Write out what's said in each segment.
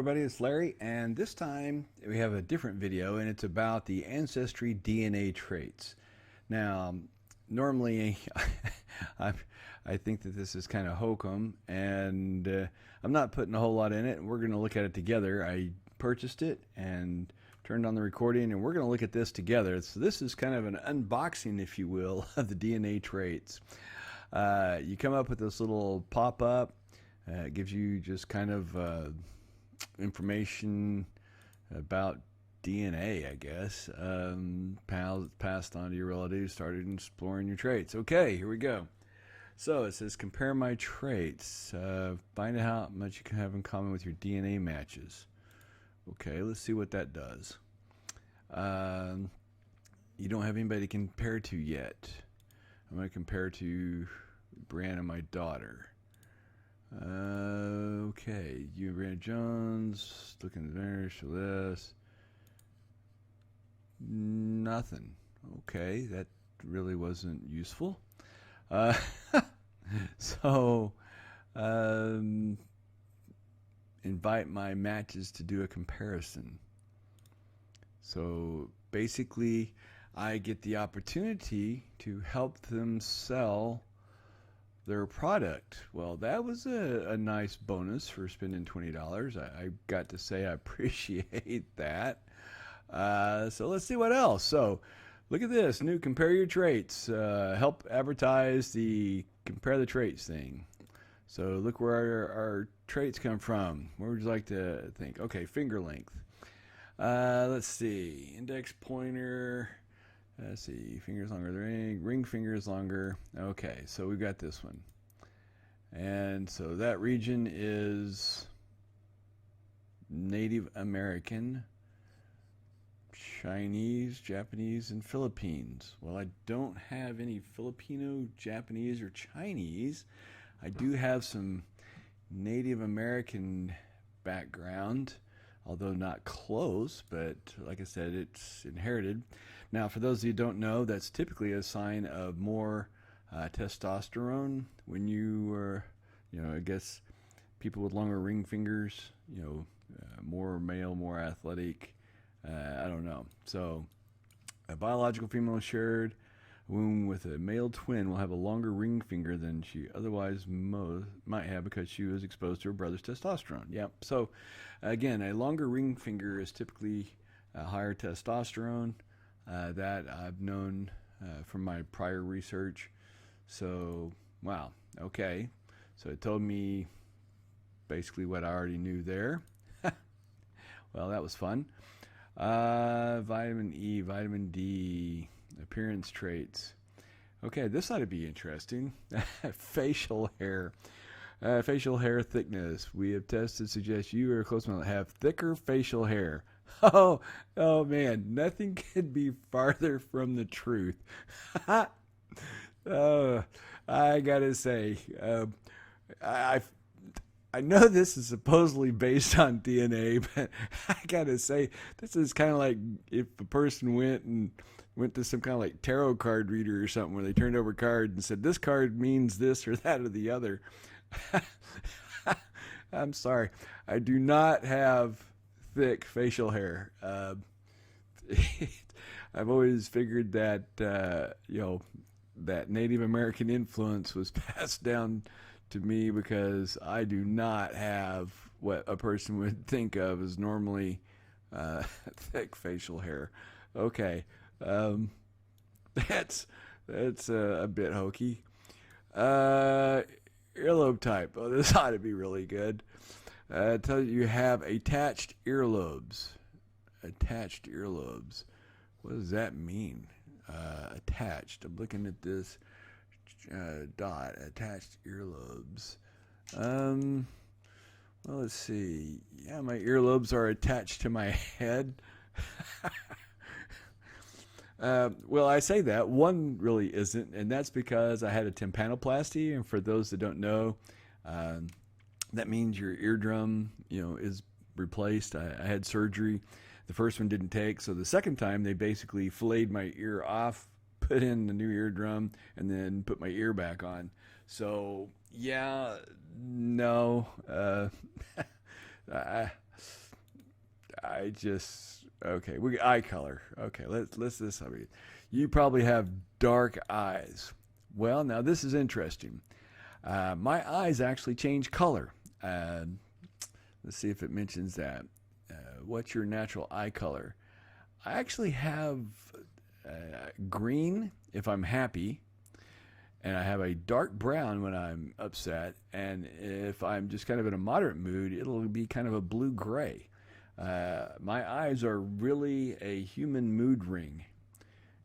everybody, it's Larry, and this time we have a different video, and it's about the Ancestry DNA traits. Now, normally I, I think that this is kind of hokum, and I'm not putting a whole lot in it. We're going to look at it together. I purchased it and turned on the recording, and we're going to look at this together. So this is kind of an unboxing, if you will, of the DNA traits. You come up with this little pop-up. It gives you just kind of information about DNA, I guess. Passed on to your relatives, started exploring your traits. Okay, here we go. So it says, compare my traits. Find out how much you can have in common with your DNA matches. Okay, let's see what that does. You don't have anybody to compare to yet. I'm going to compare to Brianna, my daughter. Okay, you and Brianna Jones, looking at the marriage, show this. Nothing. Okay, that really wasn't useful. So, invite my matches to do a comparison. So basically, I get the opportunity to help them sell their product. Well, that was a nice bonus for spending $20. I got to say I appreciate that. So let's see what else. So look at this new compare your traits. Help advertise the compare the traits thing. So look where our traits come from. Where would you like to think? Okay, finger length. Let's see. Index pointer. Let's see. Fingers longer than ring fingers longer. Okay, so we've got this one. And so that region is Native American, Chinese, Japanese, and Philippines. Well, I don't have any Filipino, Japanese, or Chinese. I do have some Native American background, although not close, but like I said, it's inherited. Now, for those of you who don't know, that's typically a sign of more testosterone when you are, I guess people with longer ring fingers, more male, more athletic. I don't know. So, a biological female shared a womb with a male twin will have a longer ring finger than she otherwise might have because she was exposed to her brother's testosterone. Yep. So, again, a longer ring finger is typically a higher testosterone. That I've known from my prior research. So, wow. Okay. So it told me basically what I already knew there. Well, that was fun. Vitamin E, vitamin D, appearance traits. Okay, this ought to be interesting. Facial hair. Facial hair thickness. We have tested suggests you or close to have thicker facial hair. Oh man, nothing could be farther from the truth. I gotta say, I know this is supposedly based on DNA, but I gotta say, this is kind of like if a person went to some kind of like tarot card reader or something where they turned over a card and said, this card means this or that or the other. I'm sorry. I do not have thick facial hair. I've always figured that, that Native American influence was passed down to me because I do not have what a person would think of as normally thick facial hair. Okay, that's a bit hokey. Earlobe type. Oh, this ought to be really good. It tells you have attached earlobes. Attached earlobes. What does that mean? Attached. I'm looking at this dot. Attached earlobes. Well, let's see. Yeah, my earlobes are attached to my head. Well, I say that. One really isn't, and that's because I had a tympanoplasty, and for those that don't know, that means your eardrum, is replaced. I had surgery. The first one didn't take, so the second time they basically filleted my ear off, put in the new eardrum, and then put my ear back on. So, yeah, no. I just okay. We eye color. Okay, let's this. You probably have dark eyes. Well, now this is interesting. My eyes actually change color. Let's see if it mentions that. What's your natural eye color? I actually have green if I'm happy, and I have a dark brown when I'm upset, and if I'm just kind of in a moderate mood, it'll be kind of a blue-gray. My eyes are really a human mood ring.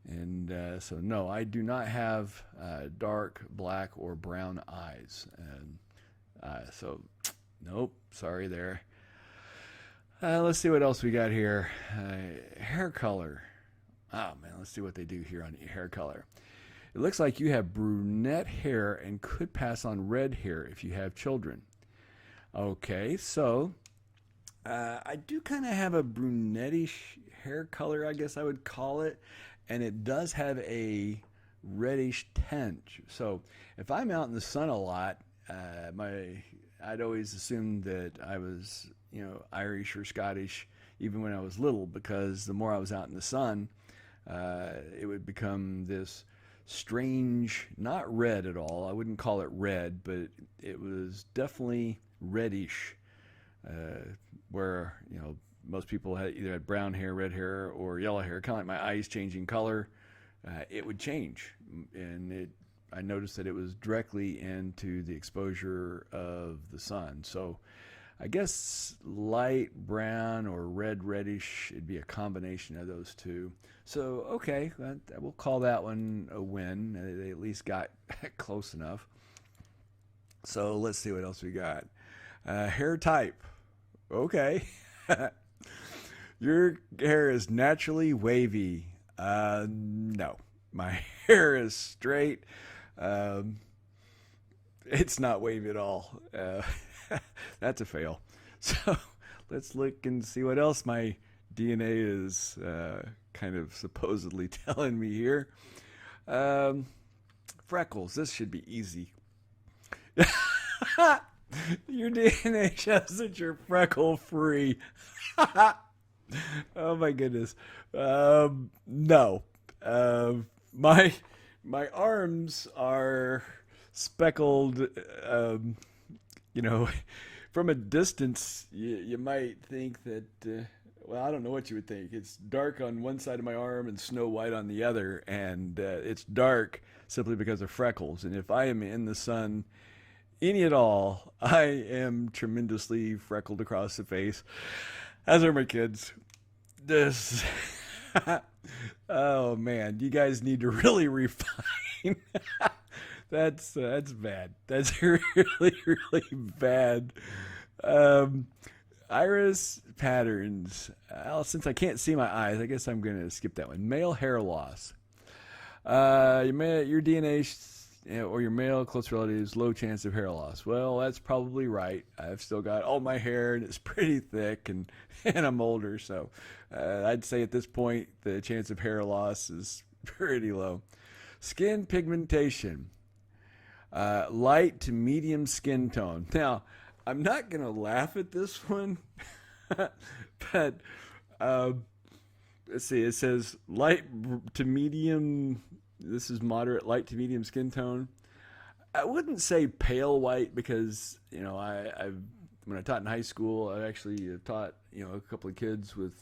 And so, no, I do not have dark black or brown eyes. And so, nope, sorry there. Let's see what else we got here. Hair color. Oh, man, let's see what they do here on hair color. It looks like you have brunette hair and could pass on red hair if you have children. Okay, so I do kind of have a brunettish hair color, I guess I would call it. And it does have a reddish tinge. So if I'm out in the sun a lot, I'd always assumed that I was, Irish or Scottish, even when I was little, because the more I was out in the sun, it would become this strange, not red at all. I wouldn't call it red, but it was definitely reddish, where, most people either had brown hair, red hair, or yellow hair, kind of like my eyes changing color. It would change, and I noticed that it was directly into the exposure of the sun. So I guess light brown or reddish, it'd be a combination of those two. So, okay, we'll call that one a win. They at least got close enough. So let's see what else we got. Hair type. Okay. Your hair is naturally wavy. No, my hair is straight. It's not wavy at all. That's a fail. So let's look and see what else my DNA is kind of supposedly telling me here. Freckles. This should be easy. Your DNA shows that you're freckle free. Oh my goodness. No. My arms are speckled. From a distance, you might think that. Well, I don't know what you would think. It's dark on one side of my arm and snow white on the other, and it's dark simply because of freckles. And if I am in the sun any at all, I am tremendously freckled across the face, as are my kids. This, oh man, you guys need to really refine. That's bad. That's really, really bad. Iris patterns. Since I can't see my eyes, I guess I'm going to skip that one. Male hair loss. Your DNA or your male close relatives, low chance of hair loss. Well, that's probably right. I've still got all my hair, and it's pretty thick, and I'm older, so I'd say at this point the chance of hair loss is pretty low. Skin pigmentation. Light to medium skin tone. Now, I'm not going to laugh at this one, but let's see. It says light to medium. This is moderate, light to medium skin tone. I wouldn't say pale white because, when I taught in high school, I actually taught, a couple of kids with,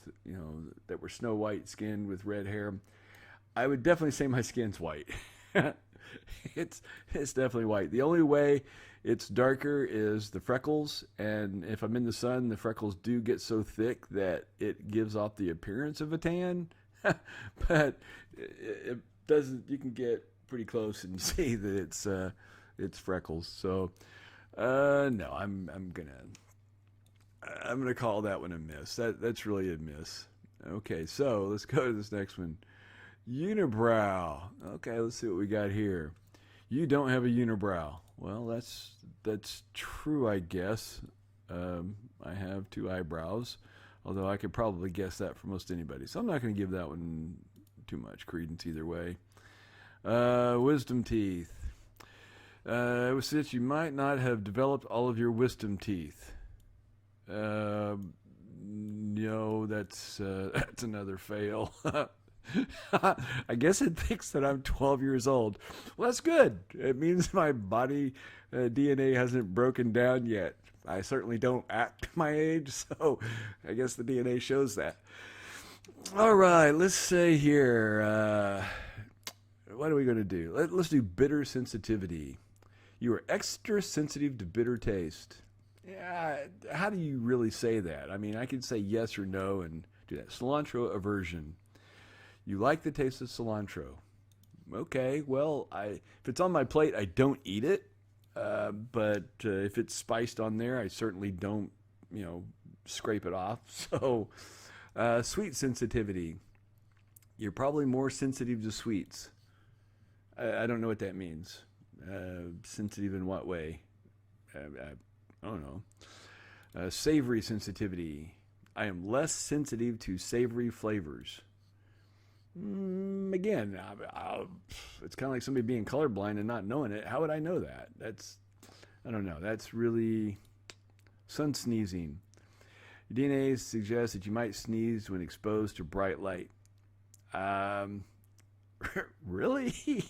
that were snow white skinned with red hair. I would definitely say my skin's white. It's definitely white. The only way it's darker is the freckles, and if I'm in the sun, the freckles do get so thick that it gives off the appearance of a tan, but it doesn't. You can get pretty close and see that it's freckles. So no, I'm gonna call that one a miss. That's really a miss. Okay, so let's go to this next one. Unibrow. Okay, let's see what we got here. You don't have a unibrow. Well, that's true, I guess. I have two eyebrows, although I could probably guess that for most anybody. So I'm not going to give that one too much credence either way. Wisdom teeth. It was said you might not have developed all of your wisdom teeth. No, no, that's another fail. I guess it thinks that I'm 12 years old. Well, that's good. It means my body DNA hasn't broken down yet. I certainly don't act my age, so I guess the DNA shows that. All right, let's say here, what are we going to do? Let's do bitter sensitivity. You are extra sensitive to bitter taste. Yeah, how do you really say that? I mean, I could say yes or no and do that. Cilantro aversion. You like the taste of cilantro. Okay, well, if it's on my plate, I don't eat it. But if it's spiced on there, I certainly don't, scrape it off. So, sweet sensitivity. You're probably more sensitive to sweets. I don't know what that means. Sensitive in what way? I don't know. Savory sensitivity. I am less sensitive to savory flavors. Again, it's kind of like somebody being colorblind and not knowing it. How would I know that? I don't know. That's really sun sneezing. Your DNA suggests that you might sneeze when exposed to bright light. Really?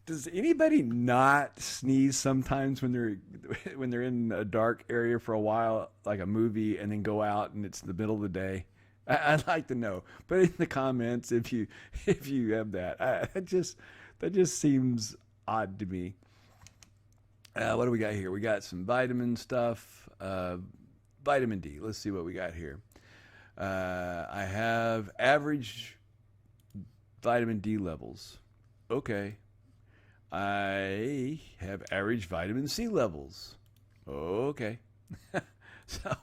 Does anybody not sneeze sometimes when they're in a dark area for a while, like a movie, and then go out and it's the middle of the day? I'd like to know. Put in the comments if you have that. That just seems odd to me. What do we got here? We got some vitamin stuff. Vitamin D. Let's see what we got here. I have average vitamin D levels. Okay. I have average vitamin C levels. Okay. So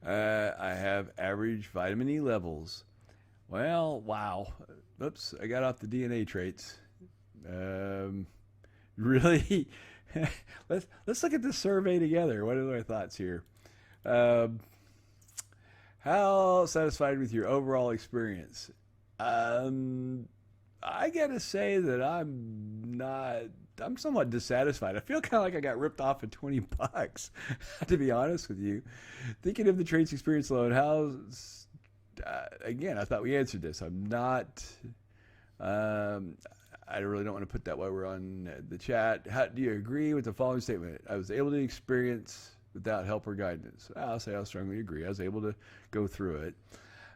I have average vitamin E levels. Well, wow. Oops, I got off the DNA traits. Really? Let's look at the survey together. What are our thoughts here? How satisfied with your overall experience? I gotta say that I'm somewhat dissatisfied. I feel kind of like I got ripped off of $20, to be honest with you. Thinking of the traits experience alone, again, I thought we answered this. I'm not, I really don't want to put that while we're on the chat. Do you agree with the following statement? I was able to experience without help or guidance. I'll say I strongly agree. I was able to go through it.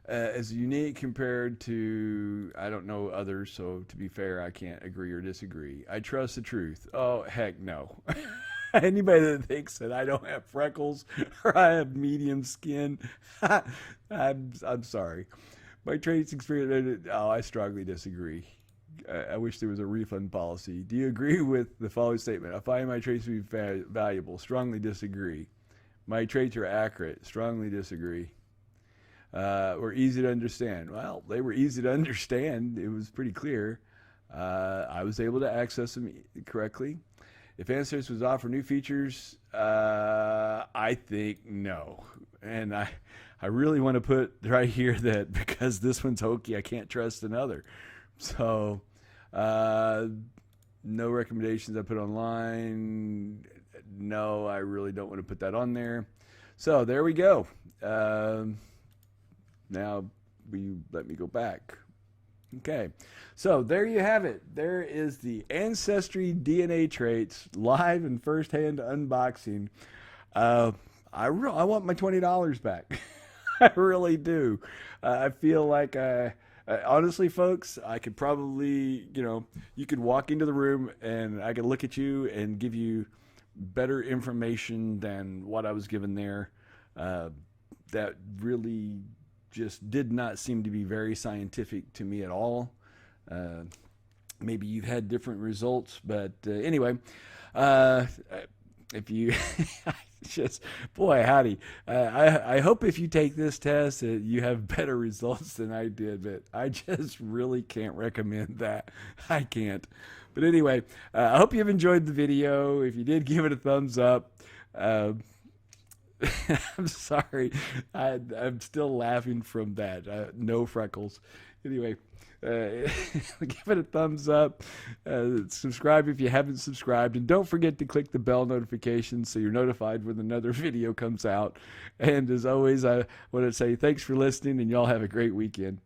As unique compared to, I don't know others, so to be fair, I can't agree or disagree. I trust the truth. Oh, heck no. Anybody that thinks that I don't have freckles or I have medium skin, I'm sorry. My traits experience, I strongly disagree. I wish there was a refund policy. Do you agree with the following statement? I find my traits to be valuable. Strongly disagree. My traits are accurate. Strongly disagree. Were easy to understand. Well, they were easy to understand. It was pretty clear. I was able to access them correctly. If Ancestry was offer new features, I think no. And I really want to put right here that because this one's hokey, I can't trust another. So, no recommendations I put online. No, I really don't want to put that on there. So there we go. Now, will you let me go back? Okay, so there you have it. There is the Ancestry DNA traits live and first-hand unboxing. I want my $20 back. I really do. I feel like, honestly, folks, I could probably, you could walk into the room and I could look at you and give you better information than what I was given there. That really just did not seem to be very scientific to me at all. Maybe you've had different results, but anyway, if you just, boy, howdy. I hope if you take this test that you have better results than I did, but I just really can't recommend that. I can't. But anyway, I hope you've enjoyed the video. If you did, give it a thumbs up. I'm sorry. I'm still laughing from that. No Freckles. Anyway, give it a thumbs up. Subscribe if you haven't subscribed. And don't forget to click the bell notification so you're notified when another video comes out. And as always, I want to say thanks for listening, and y'all have a great weekend.